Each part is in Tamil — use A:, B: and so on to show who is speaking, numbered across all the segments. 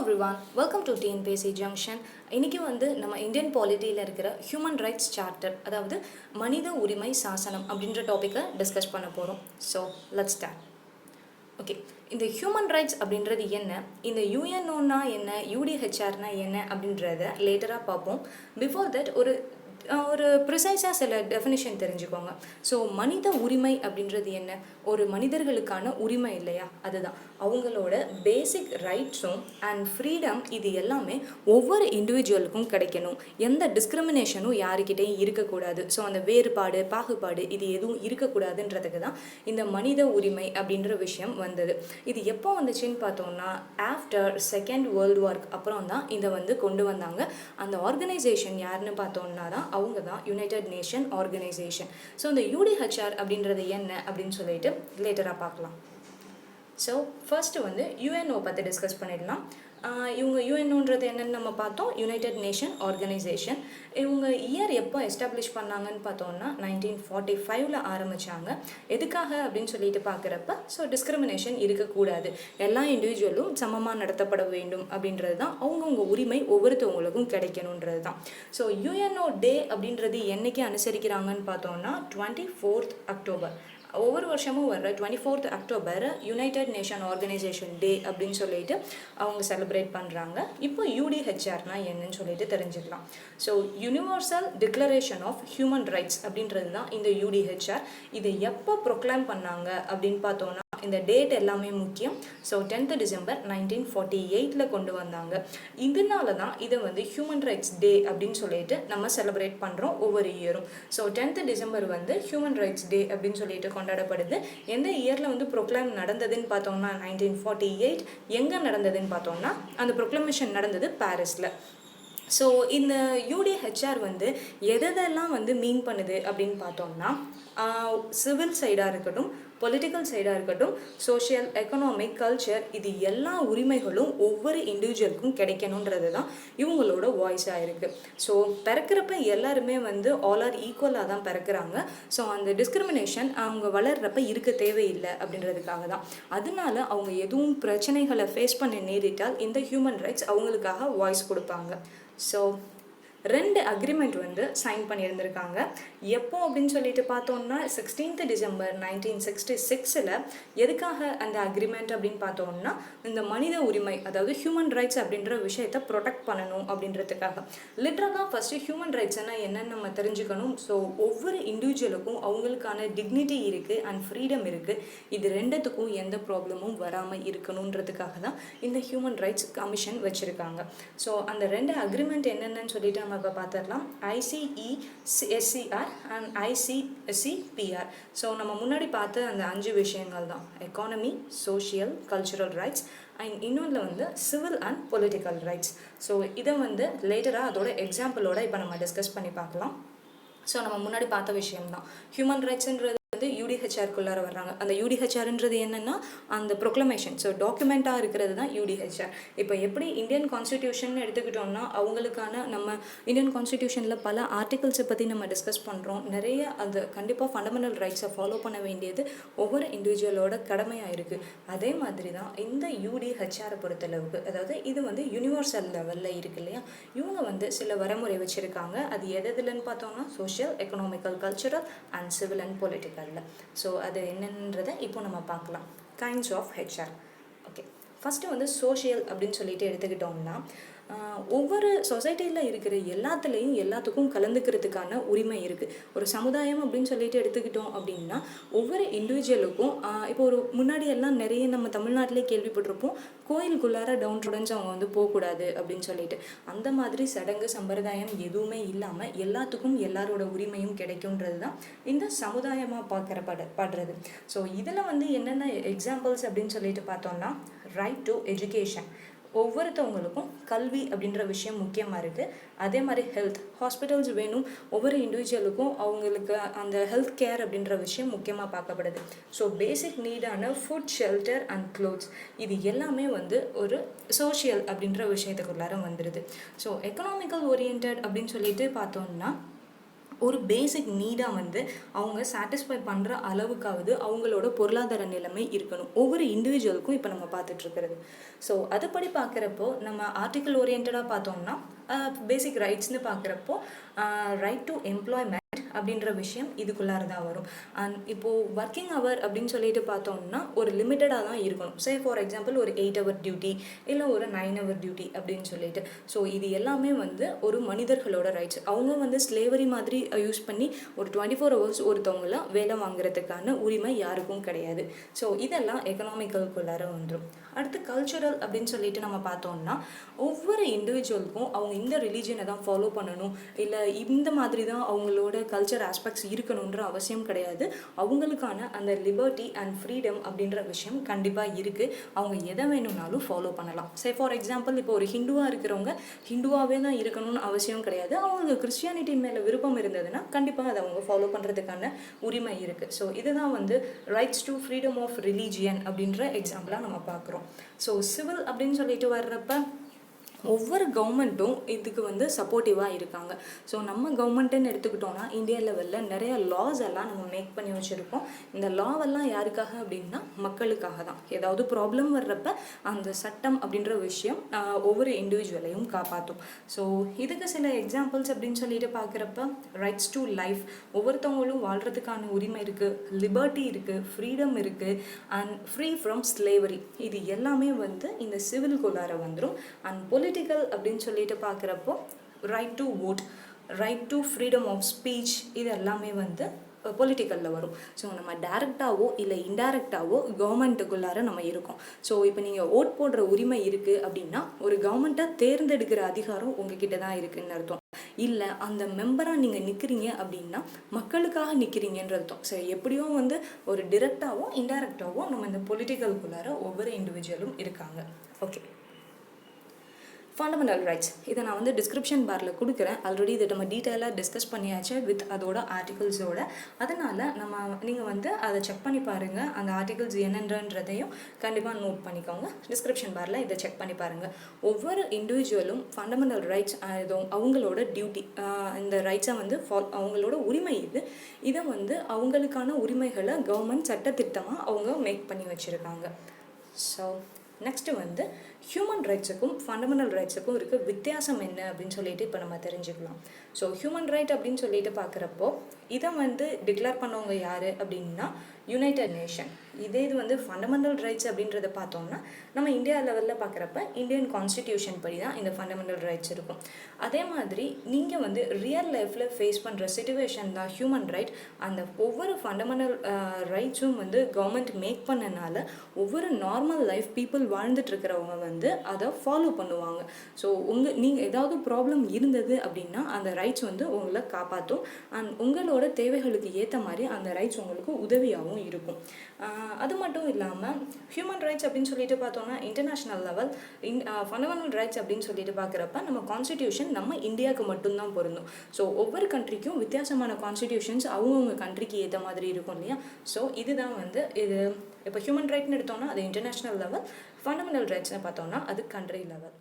A: everyone, welcome to Tnpsc Junction. இன்னைக்கு நம்ம இந்தியன் பாலிட்டியில் இருக்கிற ஹியூமன் ரைட்ஸ் சார்ட்டர், அதாவது மனித உரிமை சாசனம் அப்படின்ற டாப்பிக்கை டிஸ்கஸ் பண்ண போகிறோம். So let's start. ஓகே, இந்த ஹியூமன் ரைட்ஸ் அப்படின்றது என்ன, இந்த யுஎன்ஓனா என்ன, யூடிஹெச்ஆர்னா என்ன அப்படின்றத லேட்டராக பார்ப்போம். பிஃபோர் தட் ஒரு ப்ரிசைஸாக சில டெஃபினிஷன் தெரிஞ்சுக்கோங்க. ஸோ மனித உரிமை அப்படின்றது என்ன? ஒரு மனிதர்களுக்கான உரிமை இல்லையா, அதுதான் அவங்களோட பேசிக் ரைட்ஸும் அண்ட் ஃப்ரீடம். இது எல்லாமே ஒவ்வொரு இண்டிவிஜுவலுக்கும் கிடைக்கணும். எந்த டிஸ்கிரிமினேஷனும் யாருக்கிட்டையும் இருக்கக்கூடாது. ஸோ அந்த வேறுபாடு, பாகுபாடு இது எதுவும் இருக்கக்கூடாதுன்றதுக்கு தான் இந்த மனித உரிமை அப்படின்ற விஷயம் வந்தது. இது எப்போ வந்துச்சுன்னு பார்த்தோம்னா ஆஃப்டர் செகண்ட் வேர்ல்டு வார்க்கு அப்புறம் தான் இதை கொண்டு வந்தாங்க. அந்த ஆர்கனைசேஷன் யாருன்னு பார்த்தோம்னா தான் அவங்க தான் யுனைடெட் நேஷன் ஆர்கனைசேஷன். ஸோ இந்த யூடிஹெச்ஆர் அப்படின்றது என்ன அப்படின்னு சொல்லிட்டு லேட்டராக பார்க்கலாம். ஸோ ஃபர்ஸ்ட்டு யுஎன்ஓ பற்றி டிஸ்கஸ் பண்ணிடலாம். இவங்க யுஎன்ஓன்றது என்னென்னு நம்ம பார்த்தோம், யுனைடெட் நேஷன் ஆர்கனைசேஷன். இவங்க இயர் எப்போ எஸ்டாப்ளிஷ் பண்ணாங்கன்னு பார்த்தோம்னா 1945 ஆரம்பித்தாங்க. எதுக்காக அப்படின்னு சொல்லிட்டு பார்க்குறப்ப, ஸோ டிஸ்கிரிமினேஷன் இருக்கக்கூடாது, எல்லா இண்டிவிஜுவலும் சமமாக நடத்தப்பட வேண்டும் அப்படின்றது தான், அவங்கவுங்க உரிமை ஒவ்வொருத்தவங்களுக்கும் கிடைக்கணுன்றது தான். ஸோ யுஎன்ஓ டே அப்படின்றது என்றைக்கு அனுசரிக்கிறாங்கன்னு பார்த்தோம்னா 24th அக்டோபர். ஒவ்வொரு வருஷமும் வர்ற 24th October United Nation Organisation Day அப்படின்னு சொல்லிட்டு அவங்க செலிப்ரேட் பண்ணுறாங்க. இப்போ யூடிஹெச்ஆர்னா என்னன்னு சொல்லிட்டு தெரிஞ்சுக்கலாம். So universal declaration of human rights அப்படின்றது தான் இந்த யூடிஹெச்ஆர். இதை எப்போ ப்ரொக்ளைம் பண்ணாங்க அப்படின்னு பார்த்தோன்னா, இந்த டேட் எல்லாமே முக்கியம். ஸோ 10th December 1948 கொண்டு வந்தாங்க. இதனால தான் இதை ஹியூமன் ரைட்ஸ் டே அப்படின்னு சொல்லிட்டு நம்ம செலிப்ரேட் பண்ணுறோம் ஒவ்வொரு இயரும். So 10th December human rights day அப்படின்னு சொல்லிட்டு கொண்டாடப்படுது. எந்த இயரில் ப்ரொக்ளைம் நடந்ததுன்னு பார்த்தோம்னா 1948. எங்கே நடந்ததுன்னு பார்த்தோம்னா அந்த ப்ரொக்ளமேஷன் நடந்தது பாரிஸில். ஸோ இந்த யூடிஹெச்ஆர் எதெல்லாம் மீன் பண்ணுது அப்படின்னு பார்த்தோம்னா, சிவில் சைடாக இருக்கட்டும், பொலிட்டிக்கல் சைடாக இருக்கட்டும், சோஷியல், எக்கனாமிக், கல்ச்சர், இது எல்லா உரிமைகளும் ஒவ்வொரு இண்டிவிஜுவலுக்கும் கிடைக்கணுன்றது தான் இவங்களோட வாய்ஸாக இருக்குது. ஸோ பிறக்கிறப்ப எல்லாருமே ஆல் ஆர் ஈக்குவலாக தான் பிறக்கிறாங்க. ஸோ அந்த டிஸ்கிரிமினேஷன் அவங்க வளர்கிறப்ப இருக்க தேவையில்லை அப்படின்றதுக்காக தான். அதனால அவங்க எதுவும் பிரச்சனைகளை ஃபேஸ் பண்ண நேரிட்டால் இந்த ஹியூமன் ரைட்ஸ் அவங்களுக்காக வாய்ஸ் கொடுப்பாங்க. ஸோ 2 அக்ரிமெண்ட் சைன் பண்ணியிருந்திருக்காங்க. எப்போ அப்படின்னு சொல்லிட்டு பார்த்தோம்னா 16th December 1966. எதுக்காக அந்த அக்ரிமெண்ட் அப்படின்னு பார்த்தோம்னா, இந்த மனித உரிமை, அதாவது ஹியூமன் ரைட்ஸ் அப்படின்ற விஷயத்தை ப்ரொடெக்ட் பண்ணணும் அப்படின்றதுக்காக. லிட்ரலாக ஃபஸ்ட்டு ஹியூமன் ரைட்ஸ்னால் என்னன்னு நம்ம தெரிஞ்சுக்கணும். ஸோ ஒவ்வொரு இண்டிவிஜுவலுக்கும் அவங்களுக்கான டிக்னிட்டி இருக்குது அண்ட் ஃப்ரீடம் இருக்குது. இது ரெண்டுத்துக்கும் எந்த ப்ராப்ளமும் வராமல் இருக்கணுன்றதுக்காக தான் இந்த ஹியூமன் ரைட்ஸ் கமிஷன் வச்சுருக்காங்க. ஸோ அந்த 2 அக்ரிமெண்ட் என்னென்னு சொல்லிட்டு நம்ம இப்போ பார்த்துடலாம். ICESCR and ICCPR. ஸோ நம்ம முன்னாடி பார்த்த அந்த 5 விஷயங்கள் தான்: economy, social, cultural rights and இன்னொன்று civil and political rights. So இதை லேட்டராக அதோட எக்ஸாம்பிளோட இப்போ நம்ம டிஸ்கஸ் பண்ணி பார்க்கலாம். ஸோ நம்ம முன்னாடி பார்த்த விஷயம்தான் ஹியூமன் ரைட்ஸ்ன்றது யூடிஹெச்ஆருக்குள்ளார வர்றாங்க. அந்த யூடிஹெச்ஆர்ன்றது என்னென்னா அந்த ப்ரொக்ளமேஷன், ஸோ டாக்குமெண்ட்டாக இருக்கிறது தான் யூடிஹெச்ஆர். இப்போ எப்படி இந்தியன் கான்ஸ்டிடியூஷன் எடுத்துக்கிட்டோம்னா, அவங்களுக்கான நம்ம இந்தியன் கான்ஸ்டிடியூஷனில் பல ஆர்டிகல்ஸை பற்றி நம்ம டிஸ்கஸ் பண்ணுறோம். நிறைய அது கண்டிப்பாக ஃபண்டமெண்டல் ரைட்ஸை ஃபாலோ பண்ண வேண்டியது ஒவ்வொரு இண்டிவிஜுவலோட கடமையாக இருக்குது. அதே மாதிரி தான் இந்த யூடிஹெச்ஆரை பொறுத்தளவுக்கு, அதாவது இது யூனிவர்சல் லெவலில் இருக்கு இல்லையா, இவங்க சில வரமுறை வச்சுருக்காங்க. அது எதுலன்னு பார்த்தோம்னா social, economical, cultural and civil and political. So அது என்னன்றதை இப்போ நம்ம பார்க்கலாம். Kinds of HR. Okay, first social அப்படின்னு சொல்லிட்டு எடுத்துக்கிட்டோம்னா, ஒவ்வொரு சொசைட்டியில் இருக்கிற எல்லாத்துக்கும் கலந்துக்கிறதுக்கான உரிமை இருக்குது. ஒரு சமுதாயம் அப்படின்னு சொல்லிட்டு எடுத்துக்கிட்டோம் அப்படின்னா, ஒவ்வொரு இண்டிவிஜுவலுக்கும் இப்போ ஒரு முன்னாடி எல்லாம் நிறைய நம்ம தமிழ்நாட்டிலே கேள்விப்பட்டிருப்போம், கோயிலுக்குள்ளார டவுன் ஸ்டூடெண்ட்ஸ் அவங்க போகக்கூடாது அப்படின்னு சொல்லிட்டு. அந்த மாதிரி சடங்கு சம்பிரதாயம் எதுவுமே இல்லாமல் எல்லாத்துக்கும் எல்லாரோட உரிமையும் கிடைக்கும்ன்றது தான் இந்த சமுதாயமாக படுறது. ஸோ இதில் என்னென்ன எக்ஸாம்பிள்ஸ் அப்படின்னு சொல்லிட்டு பார்த்தோம்னா, ரைட் டு எஜுகேஷன், ஒவ்வொருத்தவங்களுக்கும் கல்வி அப்படின்ற விஷயம் முக்கியமாக இருக்குது. அதே மாதிரி ஹெல்த், ஹாஸ்பிட்டல்ஸ் வேணும். ஒவ்வொரு இண்டிவிஜுவலுக்கும் அவங்களுக்கு அந்த ஹெல்த் கேர் அப்படின்ற விஷயம் முக்கியமாக பார்க்கப்படுது. ஸோ பேசிக் நீடான ஃபுட், ஷெல்டர் அண்ட் க்ளோத்ஸ், இது எல்லாமே ஒரு சோஷியல் அப்படின்ற விஷயத்துக்குள்ளார வந்துடுது. ஸோ எக்கனாமிக்கல் ஓரியன்ட் அப்படின்னு சொல்லிட்டு பார்த்தோம்னா, ஒரு பேசிக் நீடாக வந்து அவங்க சாட்டிஸ்ஃபை பண்ணுற அளவுக்காவது அவங்களோட பொருளாதார நிலைமை இருக்கணும் ஒவ்வொரு இண்டிவிஜுவலுக்கும். இப்போ நம்ம பார்த்துட்ருக்கிறது. ஸோ அதுபடி பார்க்குறப்போ நம்ம ஆர்டிக்கல் ஓரியன்டாக பார்த்தோம்னா பேசிக் ரைட்ஸ்னு பார்க்குறப்போ ரைட் டு எம்ப்ளாய்மெண்ட் அப்படின்ற விஷயம் இதுக்குள்ளார தான் வரும். அண்ட் இப்போது ஒர்க்கிங் ஹவர் அப்படின்னு சொல்லிட்டு பார்த்தோம்னா ஒரு லிமிட்டடாக தான் இருக்கணும். சே ஃபார் எக்ஸாம்பிள் ஒரு 8 hour டியூட்டி இல்லை ஒரு 9 hour டியூட்டி அப்படின்னு சொல்லிட்டு. ஸோ இது எல்லாமே வந்து ஒரு மனிதர்களோட ரைட்ஸ். அவங்க வந்து ஸ்லேவரி மாதிரி யூஸ் பண்ணி ஒரு 24 hours ஒருத்தவங்கள வேலை வாங்குறதுக்கான உரிமை யாருக்கும் கிடையாது. ஸோ இதெல்லாம் எக்கனாமிக்கலுக்குள்ளார வந்துடும். அடுத்து கல்ச்சுரல் அப்படின்னு சொல்லிட்டு நம்ம பார்த்தோம்னா ஒவ்வொரு இண்டிவிஜுவலுக்கும் அவங்க இந்த ரிலீஜனை தான் ஃபாலோ பண்ணணும் இல்லை இந்த மாதிரி தான் அவங்களோட கல்ச்சர் ஆஸ்பெக்ட்ஸ் இருக்கணுன்ற அவசியம் கிடையாது. அவங்களுக்கான அந்த லிபர்ட்டி அண்ட் ஃப்ரீடம் அப்படின்ற விஷயம் கண்டிப்பாக இருக்குது. அவங்க எதை வேணும்னாலும் ஃபாலோ பண்ணலாம். சே ஃபார் எக்ஸாம்பிள் இப்போ ஒரு ஹிந்துவாக இருக்கிறவங்க ஹிந்துவாகவே தான் இருக்கணும்னு அவசியம் கிடையாது. அவங்களுக்கு கிறிஸ்டியானிட்டி மேலே விருப்பம் இருந்ததுன்னா கண்டிப்பாக அதை அவங்க ஃபாலோ பண்ணுறதுக்கான உரிமை இருக்குது. ஸோ இதுதான் வந்து rights to freedom of religion அப்படின்ற எக்ஸாம்பிளாக நம்ம பார்க்குறோம். ஸோ சிவில் அப்படின்னு சொல்லிட்டு வர்றப்ப ஒவ்வொரு கவர்மெண்ட்டும் இதுக்கு வந்து சப்போர்ட்டிவாக இருக்காங்க. ஸோ நம்ம கவர்மெண்ட்டுன்னு எடுத்துக்கிட்டோம்னா இந்தியா லெவலில் நிறைய லாஸ் எல்லாம் நம்ம மேக் பண்ணி வச்சுருக்கோம். இந்த லாவெல்லாம் யாருக்காக அப்படின்னா மக்களுக்காக தான். ஏதாவது ப்ராப்ளம் வர்றப்ப அந்த சட்டம் அப்படின்ற விஷயம் ஒவ்வொரு இண்டிவிஜுவலையும் காப்பாற்றும். ஸோ இதுக்கு சில எக்ஸாம்பிள்ஸ் அப்படின்னு சொல்லிட்டு பார்க்குறப்ப ரைட்ஸ் டு லைஃப், ஒவ்வொருத்தவங்களும் வாழ்கிறதுக்கான உரிமை இருக்குது, லிபர்ட்டி இருக்குது, ஃப்ரீடம் இருக்குது, அண்ட் ஃப்ரீ ஃப்ரம் ஸ்லேவரி. இது எல்லாமே வந்து இந்த சிவில்குள்ளார வந்துடும். அண்ட் பொலிட்டிக்கல் அப்படின்னு சொல்லிட்டு பார்க்குறப்போ right to vote, right to freedom of speech, இது எல்லாமே வந்து பொலிட்டிக்கலில் வரும். ஸோ நம்ம டைரெக்டாகவோ இல்லை இன்டைரக்டாகவோ கவர்மெண்ட்டுக்குள்ளார நம்ம இருக்கோம். ஸோ இப்போ நீங்கள் ஓட் போடுற உரிமை இருக்குது அப்படின்னா ஒரு கவர்மெண்ட்டை தேர்ந்தெடுக்கிற அதிகாரம் உங்ககிட்ட தான் இருக்குதுன்னு அர்த்தம். இல்லை அந்த மெம்பராக நீங்கள் நிற்கிறீங்க அப்படின்னா மக்களுக்காக நிற்கிறீங்கன்ற அர்த்தம். ஸோ எப்படியோ வந்து ஒரு டிரெக்டாகவோ இன்டைரக்டாகவோ நம்ம இந்த பொலிட்டிக்கலுக்குள்ளார ஒவ்வொரு இண்டிவிஜுவலும் இருக்காங்க. ஓகே, ஃபண்டமெண்டல் ரைட்ஸ் இதை நான் வந்து டிஸ்கிரிப்ஷன் பாரில் கொடுக்குறேன். ஆல்ரெடி இதை நம்ம டீட்டெயிலாக டிஸ்கஸ் பண்ணியாச்சு வித் அதோட ஆர்டிகல்ஸோட. அதனால் நீங்கள் வந்து அதை செக் பண்ணி பாருங்கள். அந்த ஆர்டிகல்ஸ் என்னன்றதையும் கண்டிப்பாக நோட் பண்ணிக்கோங்க. டிஸ்கிரிப்ஷன் பாரில் இதை செக் பண்ணி பாருங்கள். ஒவ்வொரு இண்டிவிஜுவலும் ஃபண்டமெண்டல் ரைட்ஸ் அவங்களோட டியூட்டி, இந்த ரைட்ஸை வந்து அவங்களோட உரிமை இதை வந்து அவங்களுக்கான உரிமைகளை கவர்மெண்ட் சட்டத்திட்டமாக அவங்க மேக் பண்ணி வச்சுருக்காங்க. ஸோ நெக்ஸ்ட்டு வந்து ஹியூமன் ரைட்ஸுக்கும் ஃபண்டமெண்டல் ரைட்ஸுக்கும் இருக்க வித்தியாசம் என்ன அப்படின்னு சொல்லிட்டு இப்போ நம்ம தெரிஞ்சுக்கலாம். ஸோ ஹியூமன் ரைட் அப்படின்னு சொல்லிட்டு பார்க்குறப்போ இதை வந்து டிக்ளேர் பண்ணவங்க யார் அப்படின்னா யுனைடெட் நேஷன். இது வந்து ஃபண்டமெண்டல் ரைட்ஸ் அப்படின்றத பார்த்தோம்னா நம்ம இந்தியா லெவலில் பார்க்குறப்ப இந்தியன் கான்ஸ்டிடியூஷன் படி தான் இந்த ஃபண்டமெண்டல் ரைட்ஸ் இருக்கும். அதே மாதிரி நீங்கள் வந்து ரியல் லைஃப்பில் ஃபேஸ் பண்ணுற சிச்சுவேஷன் தான் ஹியூமன் ரைட். அந்த ஒவ்வொரு ஃபண்டமெண்டல் ரைட்ஸும் வந்து கவர்மெண்ட் மேக் பண்ணனால ஒவ்வொரு நார்மல் லைஃப் பீப்புள் வாழ்ந்துட்டுருக்கிறவங்க வந்து அதை ஃபாலோ பண்ணுவாங்க. ஸோ நீங்கள் ஏதாவது ப்ராப்ளம் இருந்தது அப்படின்னா அந்த ரைட்ஸ் வந்து உங்களை காப்பாற்றும். அண்ட் உங்களோட தேவைகளுக்கு ஏற்ற மாதிரி அந்த ரைட்ஸ் உங்களுக்கு உதவியாகவும் இருக்கும். அது மட்டும் இல்லாமல் ஹியூமன் ரைட்ஸ் அப்படின்னு சொல்லிட்டு பார்த்தோம்னா இன்டர்நேஷ்னல் லெவல் ஃபண்டமெண்டல் ரைட்ஸ் அப்படின்னு சொல்லிட்டு பார்க்குறப்ப நம்ம கான்ஸ்டிடியூஷன் நம்ம இந்தியாவுக்கு மட்டும்தான் பொருந்தும். ஸோ ஒவ்வொரு கண்ட்ரிக்கும் வித்தியாசமான கான்ஸ்டிடியூஷன்ஸ் அவங்கவுங்க கண்ட்ரிக்கு ஏற்ற மாதிரி இருக்கும் இல்லையா. ஸோ இதுதான் வந்து இது இப்போ ஹியூமன் ரைட்னு எடுத்தோம்னா அது இன்டர்நேஷ்னல் லெவல், ஃபண்டமெண்டல் ரைட்ஸ்னு பார்த்தோம்னா அது கண்ட்ரி லெவல்.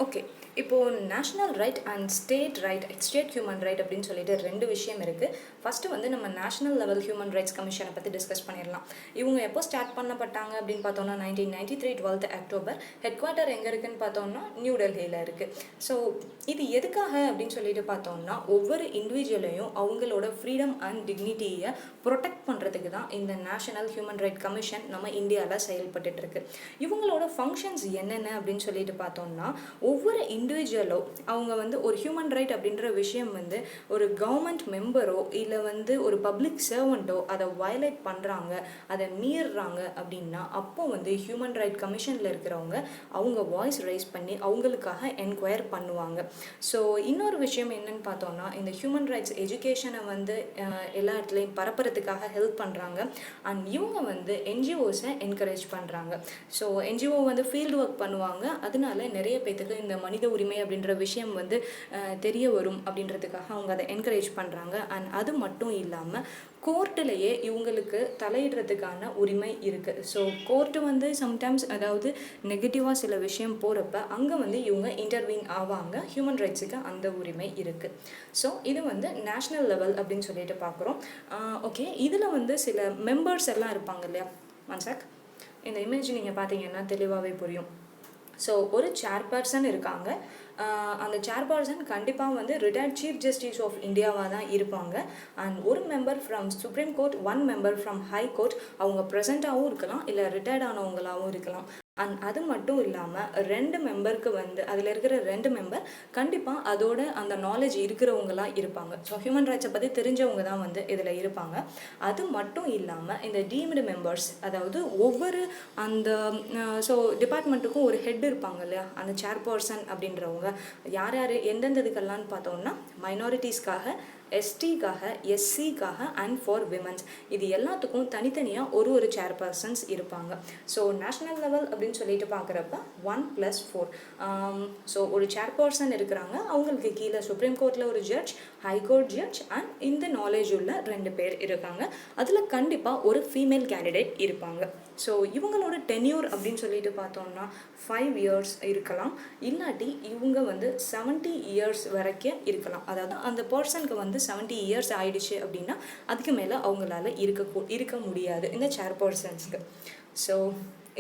A: ஓகே, இப்போது national right and state human right அப்படின்னு சொல்லிட்டு ரெண்டு விஷயம் இருக்குது. ஃபஸ்ட்டு வந்து நம்ம நேஷ்னல் லெவல் ஹியூமன் ரைட்ஸ் கமிஷனை பற்றி டிஸ்கஸ் பண்ணிடலாம். இவங்க எப்போ ஸ்டார்ட் பண்ணப்பட்டாங்க அப்படின்னு பார்த்தோம்னா 1993 12 October. ஹெட் குவார்ட்டர் எங்கே இருக்குதுன்னு பார்த்தோம்னா நியூ டெல்லியில் இருக்குது. ஸோ இது எதுக்காக அப்படின்னு சொல்லிட்டு பார்த்தோம்னா ஒவ்வொரு இண்டிவிஜுவலையும் அவங்களோட ஃப்ரீடம் அண்ட் டிக்னிட்டியை ப்ரொடெக்ட் பண்ணுறதுக்கு தான் இந்த நேஷனல் ஹியூமன் ரைட் கமிஷன் நம்ம இந்தியாவில் செயல்பட்டுருக்கு. இவங்களோட ஃபங்க்ஷன்ஸ் என்னென்ன அப்படின்னு சொல்லிட்டு பார்த்தோம்னா ஒவ்வொரு இண்டிவிஜுவலோ அவங்க வந்து ஒரு ஹியூமன் ரைட் அப்படின்ற விஷயம் வந்து ஒரு கவர்மெண்ட் மெம்பரோ இல்லை வந்து ஒரு பப்ளிக் சர்வெண்ட்டோ அதை வயலேட் பண்ணுறாங்க, அதை மீறுறாங்க அப்படின்னா அப்போ வந்து ஹியூமன் ரைட் கமிஷனில் இருக்கிறவங்க அவங்க வாய்ஸ் ரைஸ் பண்ணி அவங்களுக்காக என்கொயர் பண்ணுவாங்க. ஸோ இன்னொரு விஷயம் என்னன்னு பார்த்தோம்னா இந்த ஹியூமன் ரைட்ஸ் எஜுகேஷனை வந்து எல்லா இடத்துலையும் பரப்புறதுக்காக ஹெல்ப் பண்ணுறாங்க. அண்ட் இவங்க வந்து என்ஜிஓஸை என்கரேஜ் பண்ணுறாங்க. ஸோ என்ஜிஓ வந்து ஃபீல்டு ஒர்க் பண்ணுவாங்க. அதனால நிறைய பேத்துக்கு இந்த மனித உரிமை அப்படின்ற விஷயம் வந்து தெரிய வரும் அப்படின்றதுக்காக அவங்க அதை என்கரேஜ் பண்ணுறாங்க. அண்ட் அது மட்டும் இல்லாமல் கோர்ட்டிலேயே இவங்களுக்கு தலையிடுறதுக்கான உரிமை இருக்குது. ஸோ கோர்ட்டு வந்து சம்டைம்ஸ் அதாவது நெகட்டிவாக சில விஷயம் போகிறப்ப அங்கே வந்து இவங்க இன்டர்வீன் ஆவாங்க. ஹியூமன் ரைட்ஸுக்கு அந்த உரிமை இருக்குது. ஸோ இது வந்து நேஷ்னல் லெவல் அப்படின்னு சொல்லிட்டு பார்க்குறோம். ஓகே, இதில் வந்து சில மெம்பர்ஸ் எல்லாம் இருப்பாங்க இல்லையா. மன்சாக் இந்த இமேஜ் நீங்கள் பார்த்தீங்கன்னா தெளிவாகவே புரியும். ஸோ ஒரு சேர்பர்சன் இருக்காங்க. அந்த சேர்பர்சன் கண்டிப்பாக வந்து ரிட்டையர்ட் சீஃப் ஜஸ்டிஸ் ஆஃப் இந்தியாவாக தான் இருப்பாங்க. அண்ட் ஒரு member from supreme court, one member from high court. அவங்க ப்ரெசண்ட்டாகவும் இருக்கலாம், இல்லை ரிட்டையர்ட் ஆனவங்களாகவும் இருக்கலாம். அண்ட் அது மட்டும் இல்லாமல் 2 மெம்பருக்கு வந்து அதில் இருக்கிற 2 மெம்பர் கண்டிப்பாக அதோட அந்த நாலேஜ் இருக்கிறவங்களாம் இருப்பாங்க. ஸோ ஹியூமன் ரைட்ஸை பற்றி தெரிஞ்சவங்க தான் வந்து இதில் இருப்பாங்க. அது மட்டும் இல்லாமல் இந்த டீம்டு மெம்பர்ஸ், அதாவது ஒவ்வொரு அந்த ஸோ டிபார்ட்மெண்ட்டுக்கும் ஒரு ஹெட் இருப்பாங்க இல்லையா, அந்த சேர்பர்சன் அப்படின்றவங்க யார் யார் எந்தெந்த இதுக்கெல்லாம்னு பார்த்தோம்னா மைனாரிட்டிஸ்க்காக, எஸ்டிக்காக, எஸ்சிக்காக அண்ட் ஃபார் விமன்ஸ், இது எல்லாத்துக்கும் தனித்தனியாக ஒரு சேர்பர்சன்ஸ் இருப்பாங்க. ஸோ நேஷ்னல் லெவல் அப்படின்னு சொல்லிட்டு பார்க்குறப்ப 1+4. ஸோ ஒரு சேர்பர்சன் இருக்கிறாங்க. அவங்களுக்கு கீழே சுப்ரீம் கோர்ட்டில் ஒரு ஜட்ஜ், ஹைகோர்ட் ஜட்ஜ் அண்ட் இந்த நாலேஜ் உள்ள 2 பேர் இருக்காங்க. அதில் கண்டிப்பாக ஒரு ஃபீமேல் கேண்டிடேட் இருப்பாங்க. ஸோ இவங்களோட டென்யூர் அப்படின்னு சொல்லிட்டு பார்த்தோம்னா 5 years இருக்கலாம், இல்லாட்டி இவங்க வந்து 70 years வரைக்கும் இருக்கலாம். அதாவது அந்த பர்சனுக்கு வந்து 70 years ஆயிடுச்சு அப்படின்னா அதுக்கு மேலே அவங்களால இருக்க முடியாது இந்த சேர்பர்சன்ஸ்க்கு. ஸோ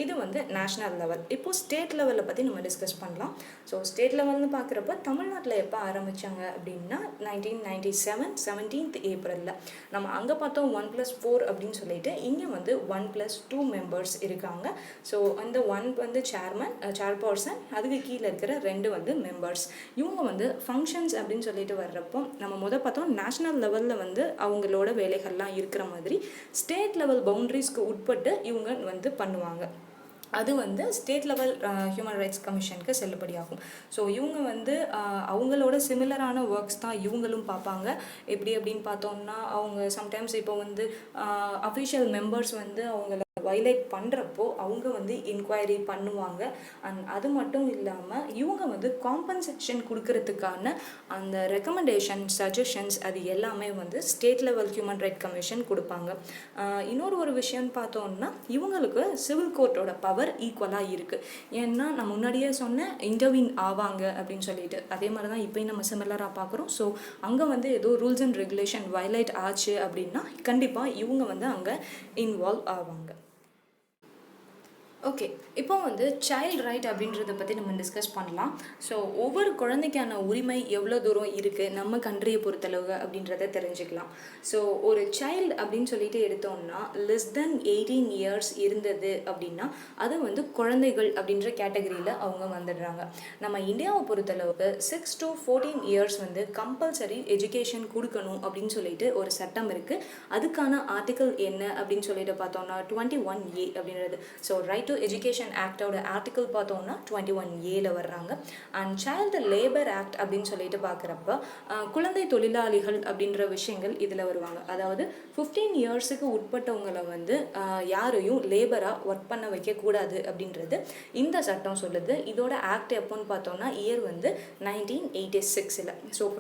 A: இது வந்து நேஷ்னல் லெவல். இப்போது ஸ்டேட் லெவலில் பற்றி நம்ம டிஸ்கஸ் பண்ணலாம். ஸோ ஸ்டேட் லெவல்னு பார்க்குறப்ப தமிழ்நாட்டில் எப்போ ஆரம்பித்தாங்க அப்படின்னா 1997 17th April. நம்ம அங்கே பார்த்தோம் 1+4 அப்படின்னு சொல்லிட்டு, இங்கே வந்து 1+2 மெம்பர்ஸ் இருக்காங்க. ஸோ அந்த 1 வந்து சேர்பர்சன், அதுக்கு கீழே இருக்கிற 2 வந்து மெம்பர்ஸ். இவங்க வந்து ஃபங்க்ஷன்ஸ் அப்படின்னு சொல்லிட்டு வர்றப்போ நம்ம பார்த்தோம் நேஷ்னல் லெவலில் வந்து அவங்களோட வேலைகள்லாம் இருக்கிற மாதிரி ஸ்டேட் லெவல் பவுண்ட்ரிஸ்க்கு உட்பட்டு இவங்க வந்து பண்ணுவாங்க. அது வந்து ஸ்டேட் லெவல் ஹியூமன் ரைட்ஸ் கமிஷனுக்கு செல்லுபடியாகும். ஸோ இவங்க வந்து அவங்களோட சிமிலரான ஒர்க்ஸ் தான் இவங்களும் பார்ப்பாங்க. எப்படி அப்படின்னு பார்த்தோம்னா அவங்க சம்டைம்ஸ் இப்போ வந்து அஃபிஷியல் மெம்பர்ஸ் வந்து அவங்கள வைலேட் பண்ணுறப்போ அவங்க வந்து இன்கொயரி பண்ணுவாங்க. அண்ட் அது மட்டும் இல்லாமல் இவங்க வந்து காம்பன்சேஷன் கொடுக்கறதுக்கான அந்த ரெக்கமெண்டேஷன், சஜஷன்ஸ் அது எல்லாமே வந்து state level human right commission கொடுப்பாங்க. இன்னொரு விஷயம்னு பார்த்தோம்னா இவங்களுக்கு சிவில் கோர்ட்டோட பவர் ஈக்குவலாக இருக்குது. ஏன்னா நான் முன்னாடியே சொன்னேன் இன்டர்வீன் ஆவாங்க அப்படின்னு சொல்லிட்டு, அதே மாதிரி தான் இப்போயும் நம்ம சிமிலராக பார்க்குறோம். ஸோ அங்கே வந்து ஏதோ ரூல்ஸ் அண்ட் ரெகுலேஷன் வயலேட் ஆச்சு அப்படின்னா கண்டிப்பாக இவங்க வந்து அங்கே இன்வால்வ் ஆவாங்க. ஓகே, இப்போ வந்து சைல்டு ரைட் அப்படின்றத பற்றி நம்ம டிஸ்கஸ் பண்ணலாம். ஸோ ஒவ்வொரு குழந்தைக்கான உரிமை எவ்வளோ தூரம் இருக்குது நம்ம கண்ட்ரியை பொறுத்தளவு அப்படின்றத தெரிஞ்சுக்கலாம். ஸோ ஒரு சைல்டு அப்படின்னு சொல்லிட்டு எடுத்தோம்னா லெஸ் தென் 18 years இருந்தது அப்படின்னா அது வந்து குழந்தைகள் அப்படின்ற கேட்டகரியில் அவங்க வந்துடுறாங்க. நம்ம இந்தியாவை பொறுத்தளவுக்கு 6 to 14 years வந்து கம்பல்சரி எஜுகேஷன் கொடுக்கணும் அப்படின்னு சொல்லிட்டு ஒரு சட்டம் இருக்குது. அதுக்கான ஆர்டிக்கல் என்ன அப்படின்னு சொல்லிட்டு பார்த்தோம்னா 21A அப்படின்றது. ஸோ ரைட் டு எஜுகேஷன் ஆக்டோட ஆர்டிக்கல் பார்த்தோம்னா 21A வர்றாங்க. அண்ட் சைல்டு லேபர் ஆக்ட் அப்படின்னு சொல்லிட்டு பார்க்குறப்ப குழந்தை தொழிலாளிகள் அப்படின்ற விஷயங்கள் இதில் வருவாங்க. அதாவது 15 yearsக்கு உட்பட்டவங்களை வந்து யாரையும் லேபராக ஒர்க் பண்ண வைக்கக்கூடாது அப்படின்றது இந்த சட்டம் சொல்லுது. இதோட ஆக்ட் எப்போன்னு பார்த்தோம்னா இயர் வந்து 1986. So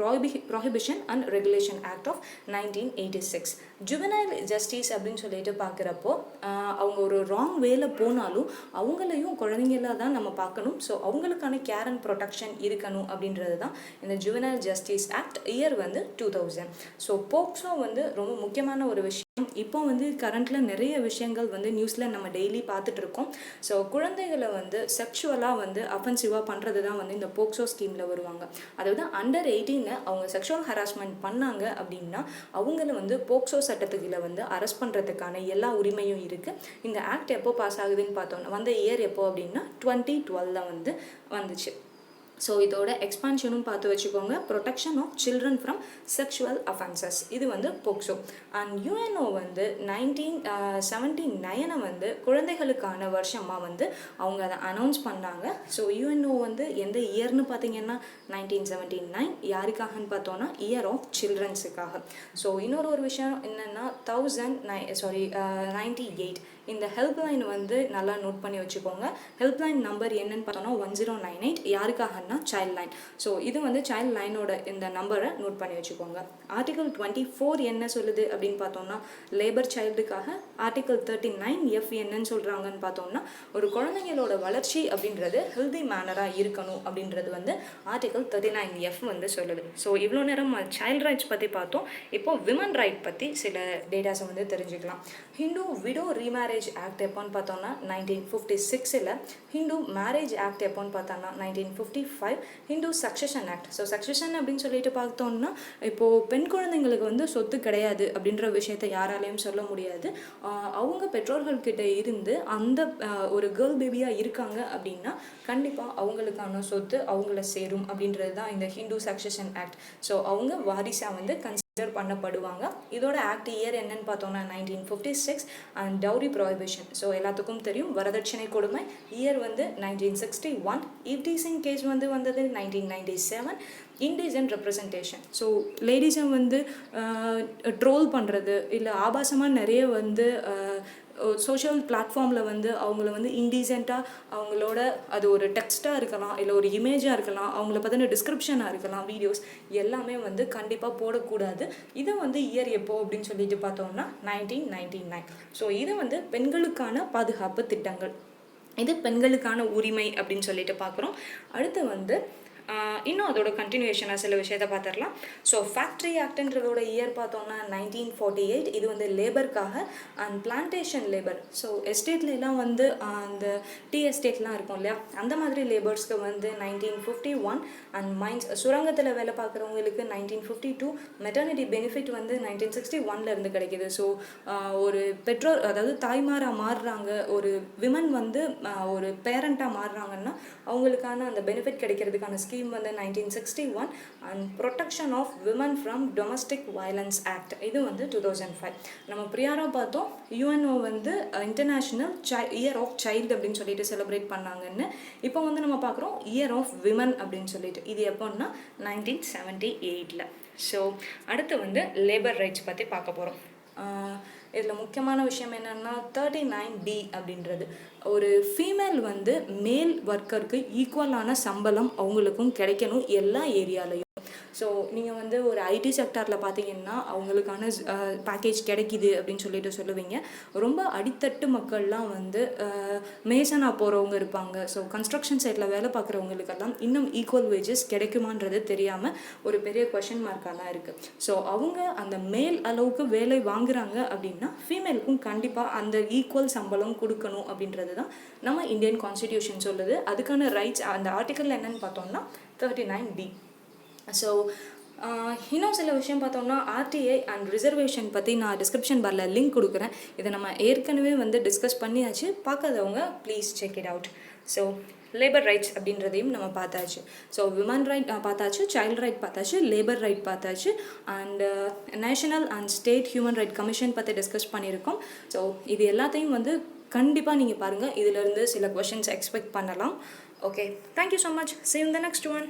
A: prohibition and regulation act of 1986. Juvenile justice அப்படின்னு சொல்லிட்டு பார்க்குறப்போ அவங்க ஒரு ராங் வேல போனாலும் அவங்களையும் குழந்தைங்களா தான் நம்ம பார்க்கணும். ஸோ அவங்களுக்கான கேர் அண்ட் ப்ரொடெக்ஷன் இருக்கணும் அப்படின்றது தான் இந்த ஜுவனைல் ஜஸ்டிஸ் ஆக்ட். இயர் வந்து 2000. ஸோ போக்சோ வந்து ரொம்ப முக்கியமான ஒரு விஷயம். இப்போ வந்து கரண்ட்டில் நிறைய விஷயங்கள் வந்து நியூஸில் நம்ம டெய்லி பார்த்துட்டு இருக்கோம். ஸோ குழந்தைகளை வந்து செக்ஷுவலாக வந்து அஃபென்சிவாக பண்ணுறது தான் வந்து இந்த போக்சோ ஸ்கீமில் வருவாங்க. அதாவது அண்டர் 18 அவங்க செக்ஷுவல் ஹராஸ்மெண்ட் பண்ணாங்க அப்படின்னா அவங்கள வந்து போக்சோ சட்டத்துக்குள்ள வந்து அரெஸ்ட் பண்ணுறதுக்கான எல்லா உரிமையும் இருக்குது. இந்த ஆக்ட் எப்போ பாஸ் ஆகுதுன்னு பார்த்தோன்னா வந்த இயர் எப்போ அப்படின்னா 2012 வந்து வந்துச்சு. ஸோ இதோட எக்ஸ்பான்ஷனும் பார்த்து வச்சுக்கோங்க. Protection of children from sexual offences, இது வந்து போக்சோ. அண்ட் யுஎன்ஓ வந்து 1979 வந்து குழந்தைகளுக்கான வருஷமாக வந்து அவங்க அதை அனௌன்ஸ் பண்ணாங்க. ஸோ யுஎன்ஓ வந்து எந்த இயர்னு பார்த்தீங்கன்னா 1979. யாருக்காகன்னு பார்த்தோன்னா இயர் ஆஃப் சில்ட்ரன்ஸுக்காக. ஸோ இன்னொரு விஷயம் என்னென்னா 98 இந்த ஹெல்ப்லைன் வந்து நல்லா நோட் பண்ணி வச்சுக்கோங்க. ஹெல்ப்லைன் நம்பர் என்னன்னு பார்த்தோம்னா 1098. யாருக்காகனா சைல்ட் லைன். ஸோ இது வந்து சைல்ட் லைனோட இந்த நம்பரை நோட் பண்ணி வச்சுக்கோங்க. ஆர்டிகல் 24 என்ன சொல்லுது அப்படின்னு பார்த்தோம்னா லேபர் சைல்டுக்காக. ஆர்டிகல் 39F என்னன்னு சொல்கிறாங்கன்னு பார்த்தோம்னா ஒரு குழந்தைங்களோட வளர்ச்சி அப்படின்றது ஹெல்தி மேனராக இருக்கணும் அப்படின்றது வந்து ஆர்டிகல் 39F வந்து சொல்லுது. ஸோ இவ்வளோ நேரம் சைல்ட் ரைட்ஸ் பற்றி பார்த்தோம். இப்போது விமன் ரைட் பற்றி சில டேட்டாஸை வந்து தெரிஞ்சுக்கலாம். ஹிந்து விடோ ரீமேரேஜ் ஆக்ட் எப்போன்னு பார்த்தோம்னா 1956. ஹிந்து மேரேஜ் ஆக்ட் எப்போன்னு பார்த்தோம்னா 1955. Hindu succession act. So succession அப்படின்னு சொல்லிட்டு பார்த்தோம்னா இப்போது பெண் குழந்தைங்களுக்கு வந்து சொத்து கிடையாது அப்படின்ற விஷயத்தை யாராலையும் சொல்ல முடியாது. அவங்க பெற்றோர்கள்கிட்ட இருந்து அந்த ஒரு கேர்ள் பேபியாக இருக்காங்க அப்படின்னா கண்டிப்பாக அவங்களுக்கான சொத்து அவங்கள சேரும் அப்படின்றது தான் இந்த ஹிந்து சக்சஷன் ஆக்ட். ஸோ அவங்க வாரிசாக வந்து கன்சிடர் பண்ணப்படுவாங்க. இதோட ஆக்ட் இயர் என்னன்னு பார்த்தோம்னா 1956. And dowry prohibition. ஸோ எல்லாத்துக்கும் தெரியும் வரதட்சணை கொடுமை இயர் வந்து 1961. ஈவ்டீசிங் கேஸ் வந்து வந்தது 1997. Indecent representation. ஸோ லேடிஸை வந்து ட்ரோல் பண்ணுறது இல்லை ஆபாசமாக நிறைய வந்து சோஷியல் பிளாட்ஃபார்மில் வந்து அவங்கள வந்து இன்டீசென்ட்டாக அவங்களோட அது ஒரு டெக்ஸ்ட்டாக இருக்கலாம் இல்லை ஒரு இமேஜாக இருக்கலாம், அவங்கள பற்றின டிஸ்கிரிப்ஷனாக இருக்கலாம், வீடியோஸ் எல்லாமே வந்து கண்டிப்பாக போடக்கூடாது. இதை வந்து இயர் எப்போ அப்படின்னு சொல்லிட்டு பார்த்தோம்னா 1999. ஸோ இது வந்து பெண்களுக்கான பாதுகாப்பு திட்டங்கள். இது பெண்களுக்கான உரிமை அப்படின்னு சொல்லிட்டு பார்க்குறோம். அடுத்து வந்து இன்னும் அதோட கண்டினியூஷனாக சில விஷயத்தை பார்த்துடலாம். ஸோ ஃபேக்ட்ரி ஆக்ட்ன்றதோட இயர் பார்த்தோம்னா 1948. இது வந்து லேபருக்காக அண்ட் பிளான்டேஷன் லேபர். ஸோ எஸ்டேட்லாம் வந்து அந்த டீ எஸ்டேட்லாம் இருக்கும் இல்லையா, அந்த மாதிரி லேபர்ஸ்க்கு வந்து 1951. அண்ட் மைன்ஸ் சுரங்கத்தில் வேலை பார்க்குறவங்களுக்கு 1952. மெட்டர்னிட்டி பெனிஃபிட் வந்து 1961 கிடைக்கிது. ஸோ ஒரு பெற்றோர் அதாவது தாய்மாராக மாறுறாங்க, ஒரு விமன் வந்து ஒரு பேரண்ட்டாக மாறுறாங்கன்னா அவங்களுக்கான அந்த பெனிஃபிட் கிடைக்கிறதுக்கான ஸ்கீம் வந்து 1961. And protection of women from domestic violence act இது வந்து 2005. நம்ம ப்ரியாராக பார்த்தோம் யூஎன்ஓ வந்து இன்டர்நேஷ்னல் இயர் ஆஃப் சைல்டு அப்படின்னு சொல்லிட்டு செலிப்ரேட் பண்ணாங்கன்னு. இப்போ வந்து நம்ம பார்க்குறோம் இயர் ஆஃப் விமன் அப்படின்னு சொல்லிட்டு. இது எப்போன்னா 1978. ஸோ அடுத்து வந்து லேபர் ரைட்ஸ் பற்றி பார்க்க போகிறோம். இதில் முக்கியமான விஷயம் என்னென்னா 39D அப்படின்றது ஒரு ஃபீமேல் வந்து மேல் ஒர்க்கருக்கு ஈக்குவலான சம்பளம் அவங்களுக்கும் கிடைக்கணும் எல்லா ஏரியாலையும். ஸோ நீங்கள் வந்து ஒரு ஐடி செக்டாரில் பார்த்தீங்கன்னா அவங்களுக்கான பேக்கேஜ் கிடைக்கிது அப்படின்னு சொல்லிட்டு சொல்லுவீங்க. ரொம்ப அடித்தட்டு மக்கள்லாம் வந்து மேசனாக போகிறவங்க இருப்பாங்க. ஸோ கன்ஸ்ட்ரக்ஷன் சைட்டில் வேலை பார்க்குறவங்களுக்கெல்லாம் இன்னும் ஈக்குவல் வேஜஸ் கிடைக்குமான்றது தெரியாமல் ஒரு பெரிய கொஷின் மார்க்காக தான் இருக்குது. ஸோ அவங்க அந்த மேல் அளவுக்கு வேலை வாங்குறாங்க அப்படின்னா ஃபீமேலுக்கும் கண்டிப்பாக அந்த ஈக்குவல் சம்பளம் கொடுக்கணும் அப்படின்றது தான் நம்ம இந்தியன் கான்ஸ்டிடியூஷன் சொல்லுது. அதுக்கான ரைட்ஸ் அந்த ஆர்டிக்கல் என்னன்னு பார்த்தோம்னா 39D. ஸோ இன்னும் சில விஷயம் பார்த்தோம்னா ஆர்டிஐ அண்ட் ரிசர்வேஷன் பற்றி நான் டிஸ்கிரிப்ஷன் பாரில் லிங்க் கொடுக்குறேன். இதை நம்ம ஏற்கனவே வந்து டிஸ்கஸ் பண்ணியாச்சு. பார்க்காதவங்க please check it out. So labour rights அப்படின்றதையும் நம்ம பார்த்தாச்சு. ஸோ விமன் ரைட் பார்த்தாச்சு, சைல்டு ரைட் பார்த்தாச்சு, லேபர் ரைட் பார்த்தாச்சு, and national and state human right commission பற்றி டிஸ்கஸ் பண்ணியிருக்கோம். ஸோ இது எல்லாத்தையும் வந்து கண்டிப்பாக நீங்கள் பாருங்கள். இதிலேருந்து சில கொஷின்ஸ் எக்ஸ்பெக்ட் பண்ணலாம். Okay, thank you so much. See you in the next one.